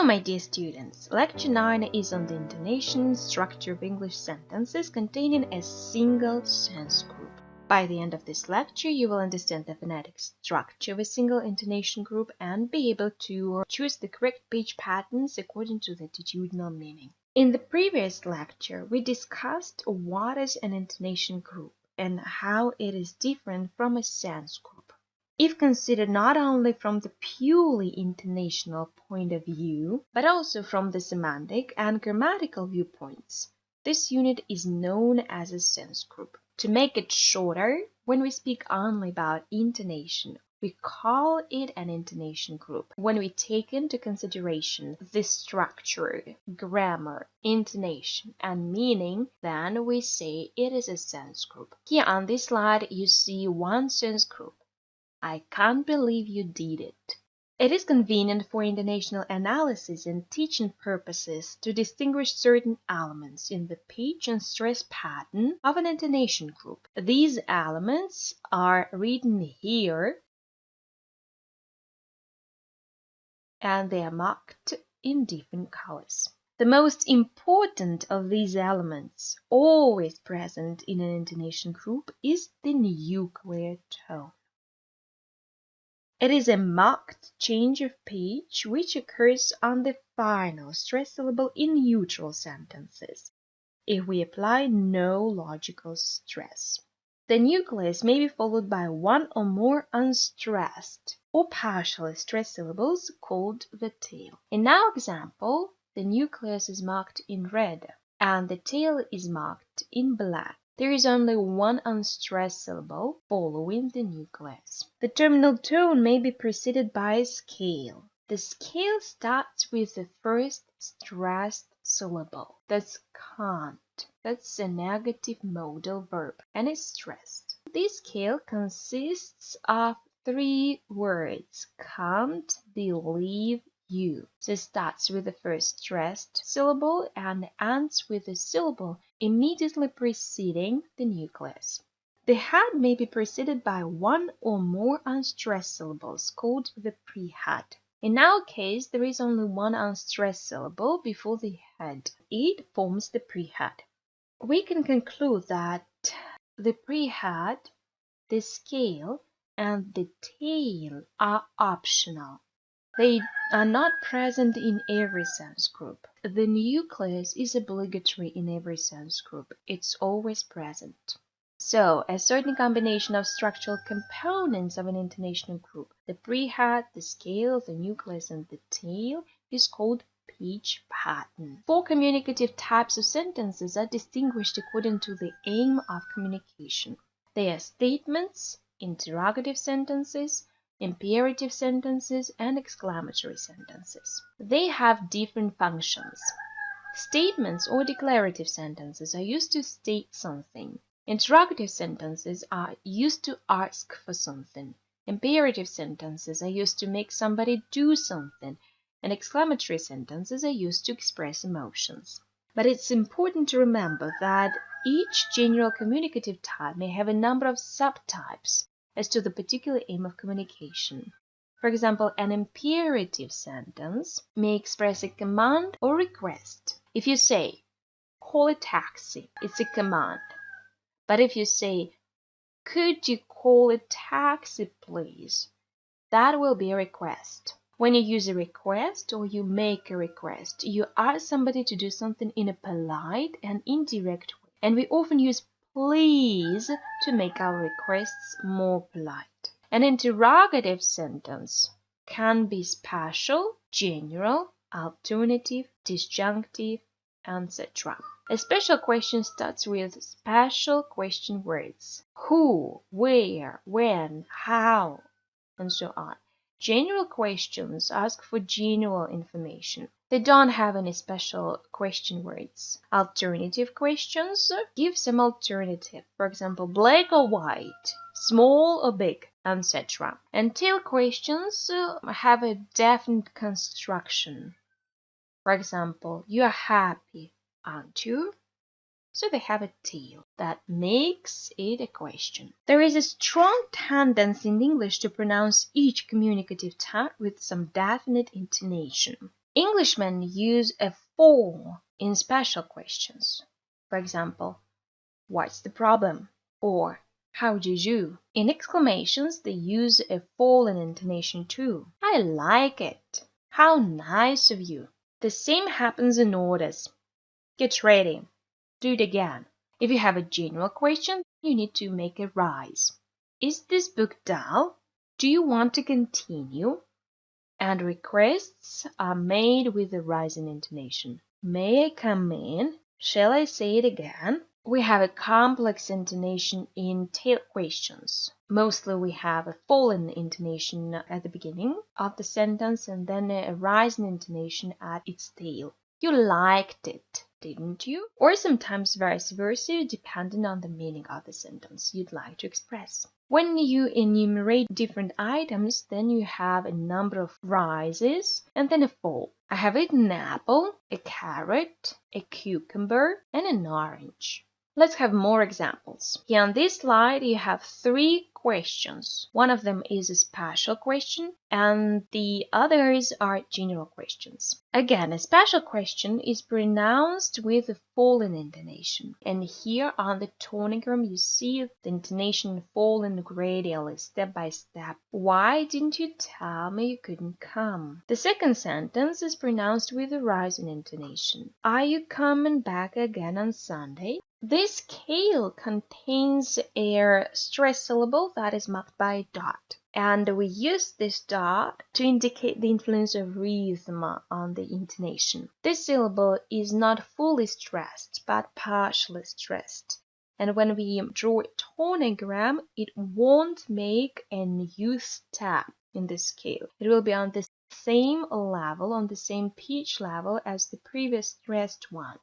So, my dear students, Lecture 9 is on the intonation structure of English sentences containing a single sense group. By the end of this lecture, you will understand the phonetic structure of a single intonation group and be able to choose the correct pitch patterns according to the attitudinal meaning. In the previous lecture, we discussed what is an intonation group and how it is different from a sense group. If considered not only from the purely intonational point of view, but also from the semantic and grammatical viewpoints, this unit is known as a sense group. To make it shorter, when we speak only about intonation, we call it an intonation group. When we take into consideration the structure, grammar, intonation, and meaning, then we say it is a sense group. Here on this slide, you see one sense group. I can't believe you did it. It is convenient for intonational analysis and teaching purposes to distinguish certain elements in the pitch and stress pattern of an intonation group. These elements are written here and they are marked in different colors. The most important of these elements, always present in an intonation group, is the nuclear tone. It is a marked change of pitch which occurs on the final stress syllable in neutral sentences, if we apply no logical stress. The nucleus may be followed by one or more unstressed or partially stressed syllables called the tail. In our example, the nucleus is marked in red and the tail is marked in black. There is only one unstressed syllable following the nucleus. The terminal tone may be preceded by a scale. The scale starts with the first stressed syllable. That's can't. That's a negative modal verb and is stressed. This scale consists of 3 words. Can't believe you. So it starts with the first stressed syllable and ends with the syllable immediately preceding the nucleus. The head may be preceded by one or more unstressed syllables called the prehead. In our case, there is only one unstressed syllable before the head. It forms the prehead. We can conclude that the prehead, the scale, and the tail are optional. They are not present in every sense group. The nucleus is obligatory in every sense group. It's always present. So, a certain combination of structural components of an intonational group, the prehead, the scale, the nucleus, and the tail, is called pitch pattern. 4 communicative types of sentences are distinguished according to the aim of communication. They are statements, interrogative sentences, imperative sentences, and exclamatory sentences. They have different functions. Statements or declarative sentences are used to state something. Interrogative sentences are used to ask for something. Imperative sentences are used to make somebody do something. And exclamatory sentences are used to express emotions. But it's important to remember that each general communicative type may have a number of subtypes as to the particular aim of communication. For example, an imperative sentence may express a command or request. If you say, call a taxi, it's a command. But if you say, could you call a taxi, please? That will be a request. When you use a request or you make a request, you ask somebody to do something in a polite and indirect way. And we often use please to make our requests more polite. An interrogative sentence can be special, general, alternative, disjunctive, etc. A special question starts with special question words. Who, where, when, how, and so on. General questions ask for general information. They don't have any special question words. Alternative questions give some alternative. For example, black or white, small or big, etc. And tail questions have a definite construction. For example, you are happy, aren't you? So they have a tail that makes it a question. There is a strong tendency in English to pronounce each communicative type with some definite intonation. Englishmen use a for in special questions. For example, what's the problem? Or how do you do? In exclamations, they use a for in intonation too. I like it. How nice of you. The same happens in orders. Get ready. Do it again. If you have a general question, you need to make a rise. Is this book dull? Do you want to continue? And requests are made with a rising intonation. May I come in? Shall I say it again? We have a complex intonation in tail questions. Mostly we have a fallen intonation at the beginning of the sentence and then a rising intonation at its tail. You liked it, didn't you? Or sometimes vice versa, depending on the meaning of the sentence you'd like to express. When you enumerate different items, then you have a number of rises and then a fall. I have eaten an apple, a carrot, a cucumber, and an orange. Let's have more examples. Here on this slide, you have 3 questions. One of them is a special question, and the others are general questions. Again, a special question is pronounced with a falling intonation. And here on the tonogram, you see the intonation falling gradually, step by step. Why didn't you tell me you couldn't come? The second sentence is pronounced with a rising intonation. Are you coming back again on Sunday? This scale contains a stress syllable that is marked by a dot. And we use this dot to indicate the influence of rhythm on the intonation. This syllable is not fully stressed, but partially stressed. And when we draw a tonogram, it won't make a new step in the scale. It will be on the same level, on the same pitch level as the previous stressed one.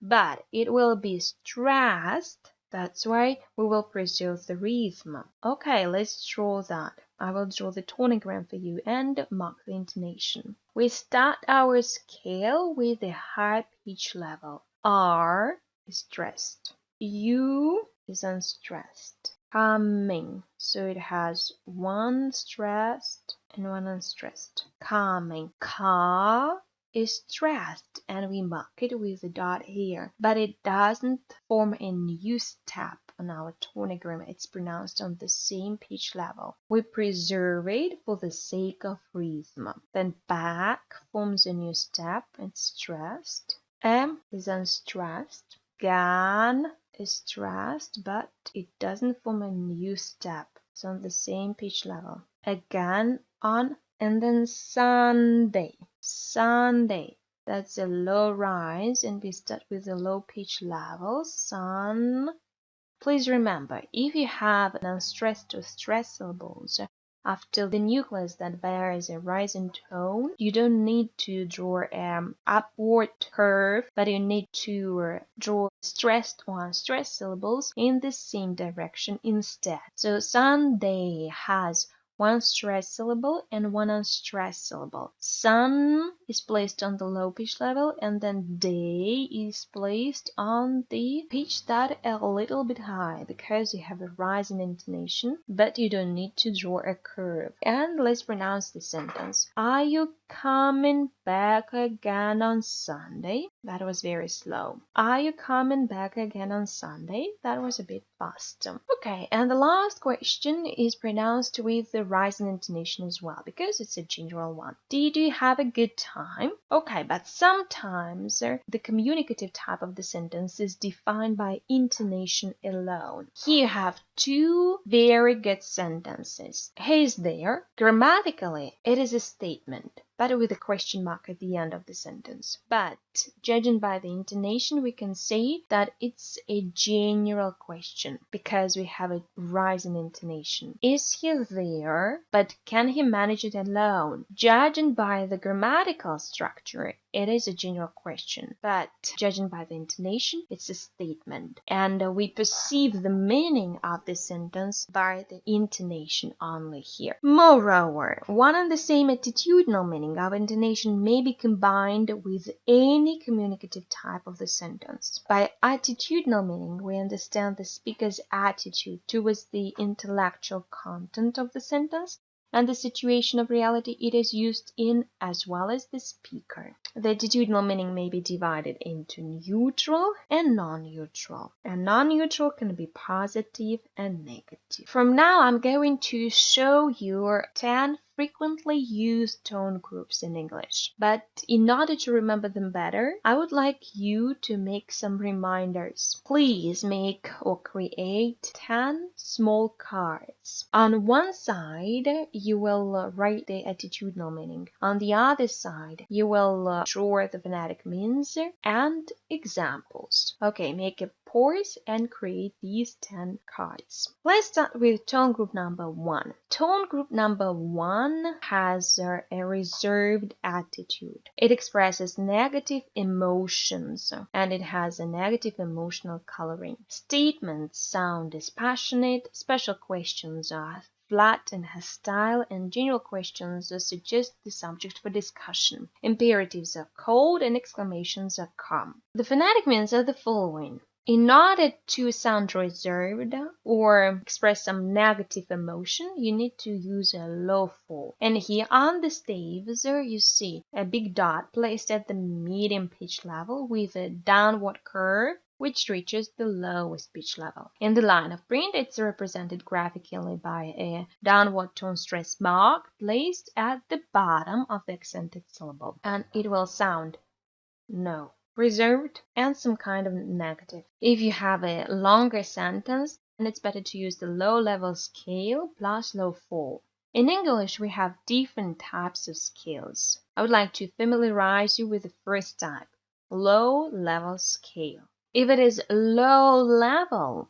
But it will be stressed. That's why we will preserve the rhythm. Okay, let's draw that. I will draw the tonogram for you and mark the intonation. We start our scale with a high pitch level. R is stressed. U is unstressed. Coming. So it has one stressed and one unstressed. Coming. Car is stressed and we mark it with a dot here, but it doesn't form a new step on our tonogram. It's pronounced on the same pitch level. We preserve it for the sake of rhythm. Then back forms a new step. It's stressed. M is unstressed. Gan is stressed, but it doesn't form a new step. It's on the same pitch level. Again on, and then Sunday. Sunday. That's a low rise, and we start with a low pitch level. Sun. Please remember, if you have an unstressed or stressed syllables after the nucleus that bears a rising tone, you don't need to draw an upward curve, but you need to draw stressed or unstressed syllables in the same direction instead. So Sunday has one stressed syllable and one unstressed syllable. Sun is placed on the low pitch level, and then day is placed on the pitch that a little bit high because you have a rising intonation, but you don't need to draw a curve. And let's pronounce the sentence. Are you coming back again on Sunday? That was very slow. Are you coming back again on Sunday? That was a bit fast. Okay, and the last question is pronounced with the rising intonation as well, because it's a general one. Did you have a good time? Okay, but sometimes the communicative type of the sentence is defined by intonation alone. Here you have 2 very good sentences. He is there. Grammatically, it is a statement, but with a question mark at the end of the sentence. But judging by the intonation, we can say that it's a general question because we have a rising intonation. Is he there? But can he manage it alone? Judging by the grammatical structure, it is a general question, but judging by the intonation, it's a statement. And we perceive the meaning of the sentence by the intonation only here. Moreover, one and the same attitudinal meaning of intonation may be combined with any communicative type of the sentence. By attitudinal meaning, we understand the speaker's attitude towards the intellectual content of the sentence and the situation of reality it is used in, as well as the speaker. The attitudinal meaning may be divided into neutral and non-neutral. And non-neutral can be positive and negative. From now, I'm going to show you 10 frequently used tone groups in English. But in order to remember them better, I would like you to make some reminders. Please make or create 10 small cards. On one side, you will write the attitudinal meaning. On the other side, you will draw the phonetic means and examples. Okay, make a pause and create these 10 cards. Let's start with tone group number 1. Tone group number 1 has a reserved attitude. It expresses negative emotions and it has a negative emotional coloring. Statements sound dispassionate, special questions are flat and hostile, and general questions suggest the subject for discussion. Imperatives are cold and exclamations are calm. The phonetic means are the following. In order to sound reserved or express some negative emotion, you need to use a low fall. And here on the staves, you see a big dot placed at the medium pitch level with a downward curve which reaches the lowest pitch level. In the line of print, it's represented graphically by a downward tone stress mark placed at the bottom of the accented syllable. And it will sound no, reserved, and some kind of negative. If you have a longer sentence, then it's better to use the low-level scale plus low fall. In English, we have different types of scales. I would like to familiarize you with the first type, low-level scale. If it is low level,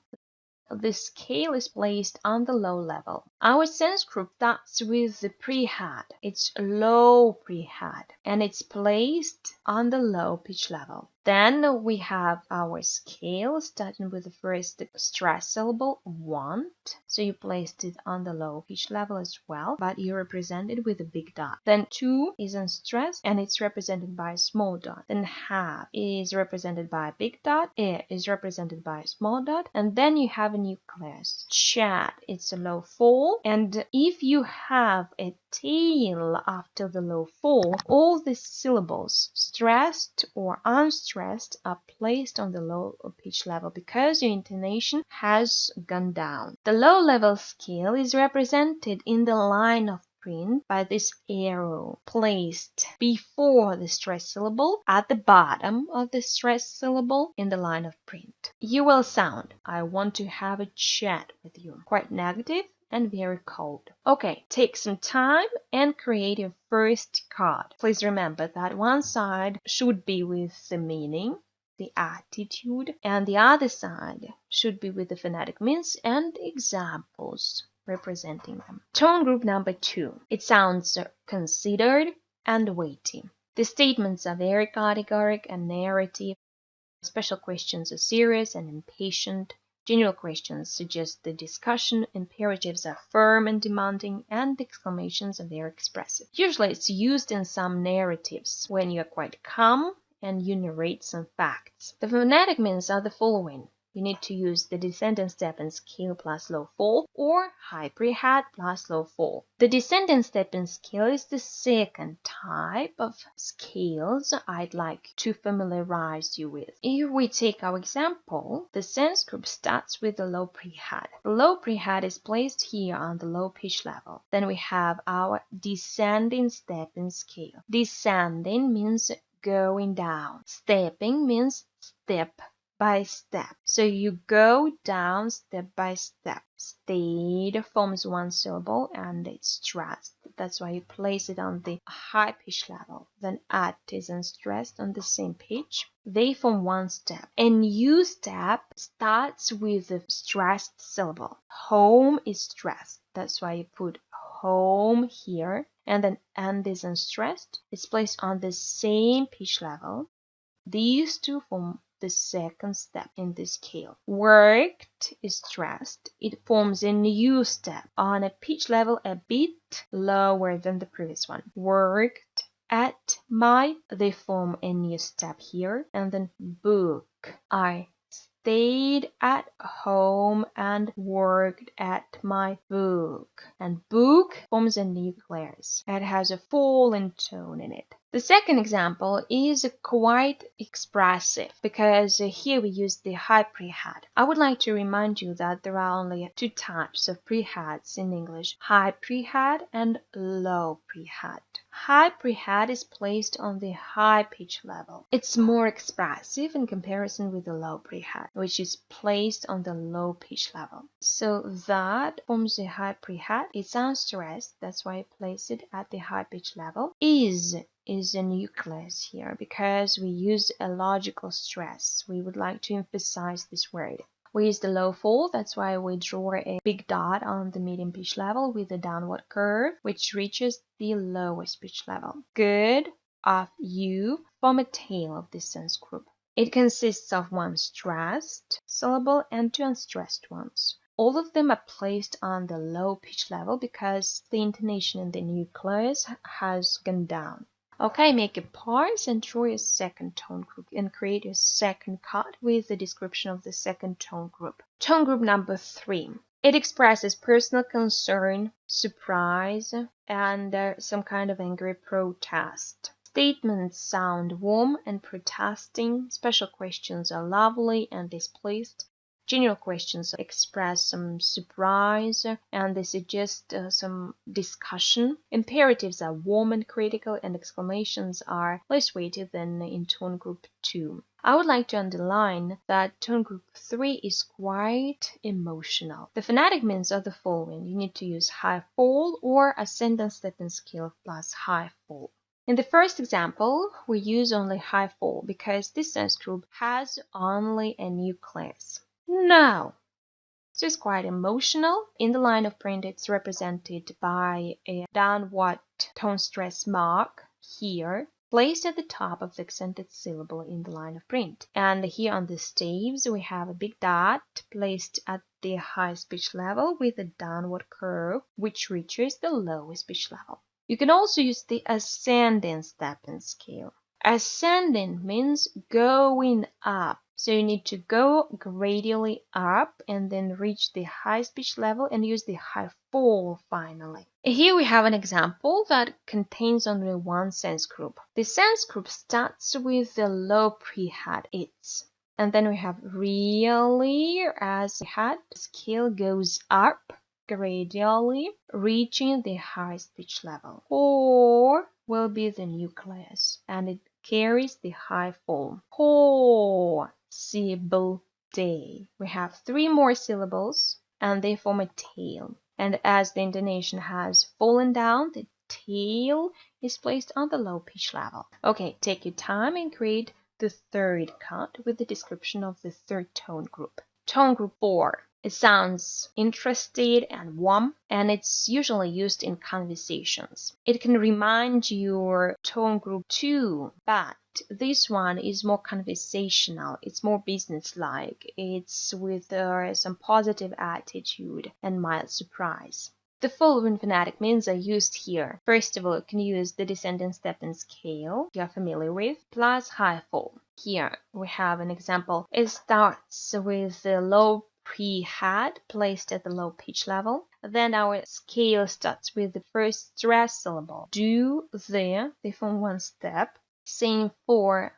the scale is placed on the low level. Our sense group starts with the prehead. It's low prehead and it's placed on the low pitch level. Then we have our scale starting with the first stress syllable, want. So you placed it on the low pitch level as well, but you represent it with a big dot. Then to is unstressed and it's represented by a small dot. Then have is represented by a big dot. Is represented by a small dot. And then you have a nucleus. Chat, it's a low fall. And if you have a tail after the low fall, all the syllables, stressed or unstressed, are placed on the low pitch level because your intonation has gone down. The low level scale is represented in the line of print by this arrow placed before the stress syllable at the bottom of the stress syllable in the line of print. You will sound, I want to have a chat with you. Quite negative and very cold. Okay, take some time and create your first card. Please remember that one side should be with the meaning, the attitude, and the other side should be with the phonetic means and examples representing them. Tone group number 2. It sounds considered and weighty. The statements are very categoric and narrative. Special questions are serious and impatient. General questions suggest the discussion, imperatives are firm and demanding, and exclamations are very expressive. Usually it's used in some narratives when you are quite calm and you narrate some facts. The phonetic means are the following. You need to use the descending step and scale plus low fall or high prehead plus low fall. The descending step and scale is the second type of scales I'd like to familiarize you with. If we take our example, the sense group starts with the low prehead. The low prehead is placed here on the low pitch level. Then we have our descending step and scale. Descending means going down. Stepping means step by step. So you go down step by step. Stayed forms one syllable and it's stressed. That's why you place it on the high pitch level. Then at is unstressed on the same pitch. They form one step. A new step starts with a stressed syllable. Home is stressed. That's why you put home here. And then and is unstressed. It's placed on the same pitch level. These two form the second step in this scale. Worked is stressed. It forms a new step on a pitch level a bit lower than the previous one. Worked at my, they form a new step here. And then book. I stayed at home and worked at my book. And book forms a nucleus. It has a falling tone in it. The second example is quite expressive because here we use the high prehead. I would like to remind you that there are only two types of preheads in English, high prehead and low prehead. High prehead is placed on the high pitch level. It's more expressive in comparison with the low prehead, which is placed on the low pitch level. So that forms a high prehead. It sounds stressed, that's why I place it at the high pitch level. Is a nucleus here because we use a logical stress. We would like to emphasize this word. We use the low fall, that's why we draw a big dot on the medium pitch level with a downward curve, which reaches the lowest pitch level. Good of you form a tail of this sense group. It consists of one stressed syllable and two unstressed ones. All of them are placed on the low pitch level because the intonation in the nucleus has gone down. Okay, make a pause and draw your second tone group and create your second card with the description of the second tone group. Tone group number 3. It expresses personal concern, surprise, and some kind of angry protest. Statements sound warm and protesting. Special questions are lovely and displeased. General questions express some surprise and they suggest some discussion. Imperatives are warm and critical, and exclamations are less weighty than in tone group 2. I would like to underline that tone group 3 is quite emotional. The phonetic means are the following. You need to use high fall or ascendant stepping scale plus high fall. In the first example, we use only high fall because this sense group has only a nucleus. No. So it's quite emotional. In the line of print, it's represented by a downward tone stress mark here, placed at the top of the accented syllable in the line of print. And here on the staves, we have a big dot placed at the highest pitch level with a downward curve, which reaches the lowest pitch level. You can also use the ascending stepping scale. Ascending means going up. So you need to go gradually up and then reach the highest pitch level and use the high fall finally. Here we have an example that contains only one sense group. The sense group starts with the low prehead it's. And then we have really as the head scale goes up gradually, reaching the highest pitch level. Or will be the nucleus and it carries the high fall. Possible day. We have 3 more syllables and they form a tail. And as the intonation has fallen down, the tail is placed on the low pitch level. Okay, take your time and create the third card with the description of the third tone group. Tone group 4. It sounds interested and warm, and it's usually used in conversations. It can remind your tone group 2, but this one is more conversational. It's more businesslike. It's with some positive attitude and mild surprise. The following phonetic means are used here. First of all, you can use the descending stepping scale you're familiar with, plus high fall. Here we have an example. It starts with the low prehead placed at the low pitch level. Then our scale starts with the first stress syllable. Do, there, they form one step. Same for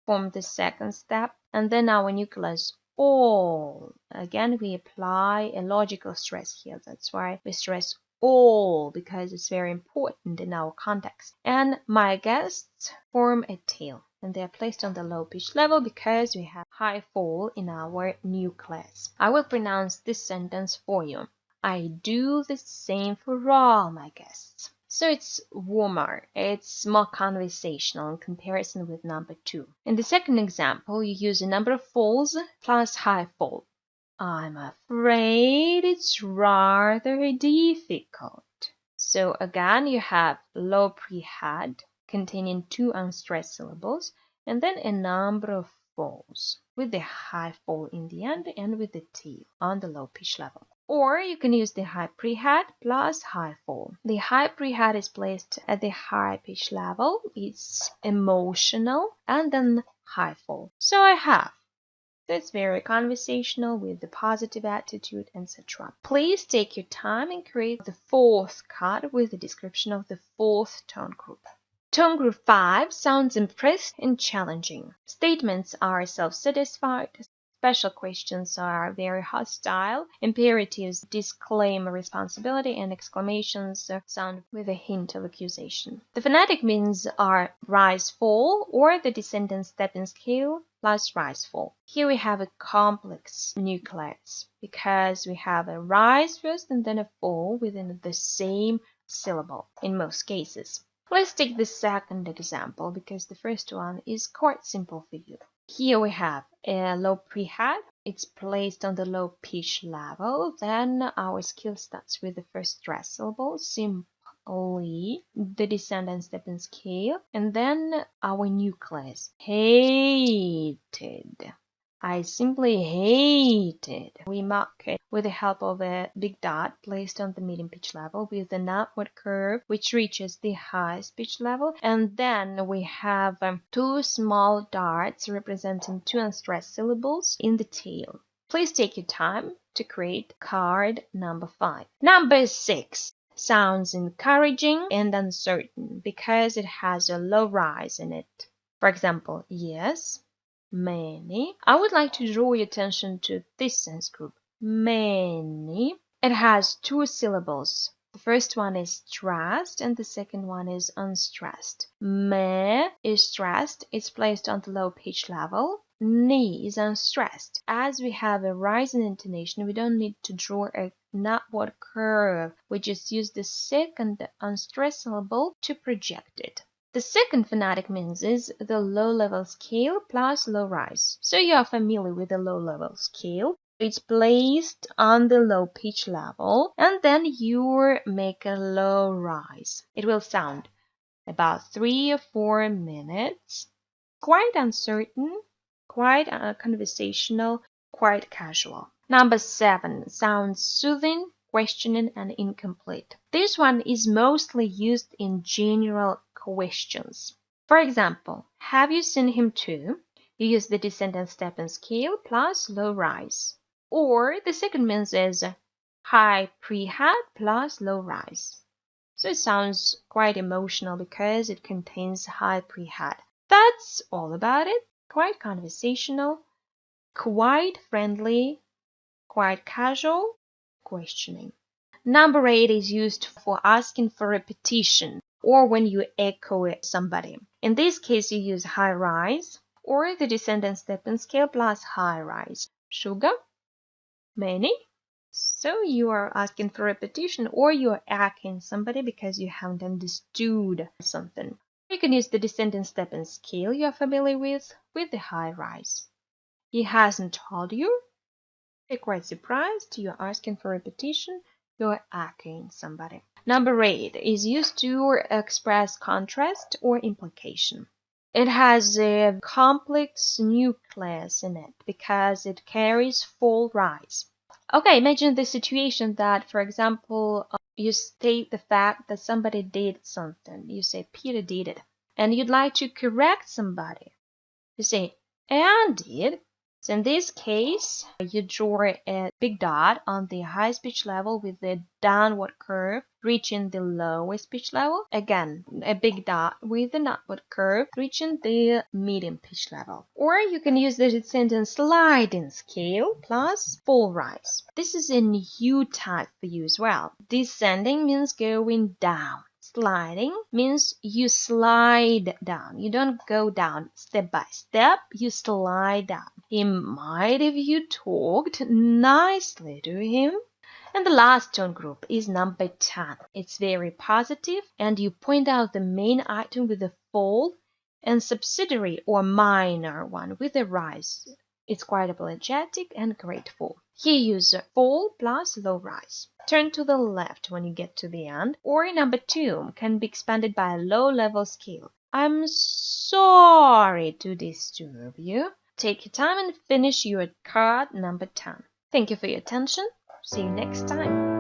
form the second step. And then our nucleus all. Again, we apply a logical stress here. That's why we stress all, because it's very important in our context. And my guests form a tail. And they are placed on the low pitch level because we have high fall in our nucleus. I will pronounce this sentence for you. I do the same for all my guests. So it's warmer, it's more conversational in comparison with number 2. In the second example, you use a number of falls plus high fall. I'm afraid it's rather difficult. So again, you have low prehead containing 2 unstressed syllables, and then a number of falls with the high fall in the end and with the tail on the low pitch level. Or you can use the high prehead plus high fall. The high prehead is placed at the high pitch level. It's emotional and then high fall. So I have So it's very conversational with the positive attitude, etc. Please take your time and create the fourth card with the description of the fourth tone group. Tone group 5 sounds impressed and challenging. Statements are self-satisfied. Special questions are very hostile. Imperatives disclaim responsibility, and exclamations sound with a hint of accusation. The phonetic means are rise, fall, or the descendant stepping scale plus rise, fall. Here we have a complex nucleus because we have a rise first and then a fall within the same syllable in most cases. Let's take the second example because the first one is quite simple for you. Here we have a low pre-hat. It's placed on the low pitch level. Then our skill starts with the first stress syllable, simply the descendant stepping scale, and then our nucleus, hated. I simply hated. We mark it with the help of a big dot placed on the medium pitch level with an upward curve which reaches the highest pitch level, and then we have two small dots representing two unstressed syllables in the tail. Please take your time to create card number 5. Number 6 sounds encouraging and uncertain because it has a low rise in it. For example, yes, many. I would like to draw your attention to this sense group. Many. It has two syllables. The first one is stressed and the second one is unstressed. Me is stressed. It's placed on the low pitch level. Ni is unstressed. As we have a rise in intonation, we don't need to draw an upward curve. We just use the second unstressed syllable to project it. The second phonetic means is the low-level scale plus low rise. So you are familiar with the low-level scale. It's placed on the low pitch level and then you make a low rise. It will sound about 3 or 4 minutes. Quite uncertain, quite conversational, quite casual. Number 7 sounds soothing, questioning, and incomplete. This one is mostly used in general questions. For example, have you seen him too? You use the descendant stepping scale plus low rise. Or the second means is high pre-hat plus low rise. So it sounds quite emotional because it contains high pre-hat. That's all about it. Quite conversational, quite friendly, quite casual, questioning. Number 8 is used for asking for repetition or when you echo somebody. In this case, you use high rise or the descendant stepping scale plus high rise. Sugar, many. So you are asking for repetition or you are echoing somebody because you haven't understood something. You can use the descendant stepping scale you are familiar with the high rise. He hasn't told you. You're quite surprised. You're asking for repetition. You're echoing somebody. Number 8 is used to express contrast or implication. It has a complex nucleus in it because it carries full rise. Okay, imagine the situation that, for example, you state the fact that somebody did something. You say, Peter did it. And you'd like to correct somebody. You say, Anne did. So in this case, you draw a big dot on the highest pitch level with the downward curve reaching the lowest pitch level. Again, a big dot with an upward curve reaching the medium pitch level. Or you can use the descendant sliding scale plus full rise. This is a new type for you as well. Descending means going down. Sliding means you slide down. You don't go down step by step, you slide down. He might if you talked nicely to him. And the last tone group is number 10. It's very positive and you point out the main item with a fall and subsidiary or minor one with a rise. It's quite apologetic and grateful. Here use fall plus low rise. Turn to the left when you get to the end. Or number 2 can be expanded by a low-level scale. I'm sorry to disturb you. Take your time and finish your card number 10. Thank you for your attention. See you next time.